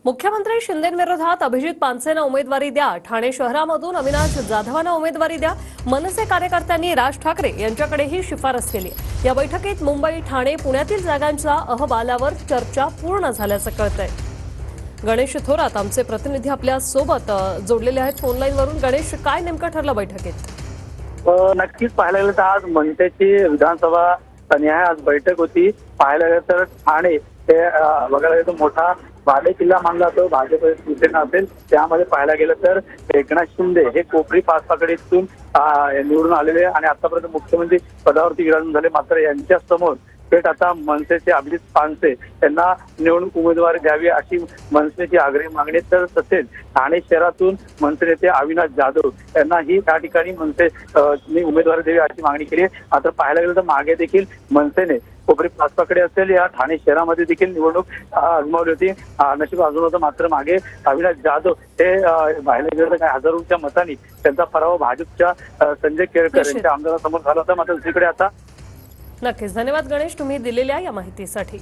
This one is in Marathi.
मुख्यमंत्री शिंदेंविरोधात अभिजित पानसेंना उमेदवारी द्या, ठाणे शहरामधून अविनाश जाधवांना उमेदवारी द्या, मनसे कार्यकर्त्यांनी राज ठाकरे यांच्याकडेही शिफारस केली। या बैठकीत मुंबई, ठाणे, पुण्यातील जागांच्या अहवालावर चर्चा पूर्ण झाल्याचं कळतंय। गणेश थोरात आमचे प्रतिनिधी आपल्या सोबत जोडलेले आहेत फोनलाईनवरून। गणेश, काय नेमकं ठरलं बैठकीत? नक्कीच पाहायला गेलं तर आज मनसेची विधानसभा न्याय आज बैठक होती। पाहायला गेलं तर ठाणे ते बघायला गेलं तर मोठा बाले किल्ला मानला जातो, भाजप शिवसेना असेल त्यामध्ये पाहायला गेलं तर एकनाथ शिंदे हे कोपरी पाचपाकडीतून निवडून आलेले आणि आतापर्यंत मुख्यमंत्री पदावरती विराजमान झाले। मात्र यांच्या समोर थेट आता मनसेचे अभिजित पानसे यांना निवडणूक उमेदवारी द्यावी अशी मनसेची आग्रही मागणी। तर तसेच ठाणे शहरातून मनसे नेते अविनाश जाधव यांनाही त्या ठिकाणी मनसे उमेदवारी द्यावी अशी मागणी केली आहे। मात्र पाहायला गेलं तर मागे देखील मनसेने कोपरी पाचपाकडे असेल या ठाणे शहरामध्ये देखील निवडणूक आजमावली होती, नशीब आजमावलं होतं। मात्र मागे अविनाश जाधव हे पाहायला गेलं तर काही हजारोंच्या मतांनी त्यांचा पराभव भाजपच्या संजय केळकर यांच्या आमदारासमोर झाला होता। मात्र दुसरीकडे आता नक्कीच धन्यवाद गणेश, तुम्ही दिलेल्या या माहितीसाठी।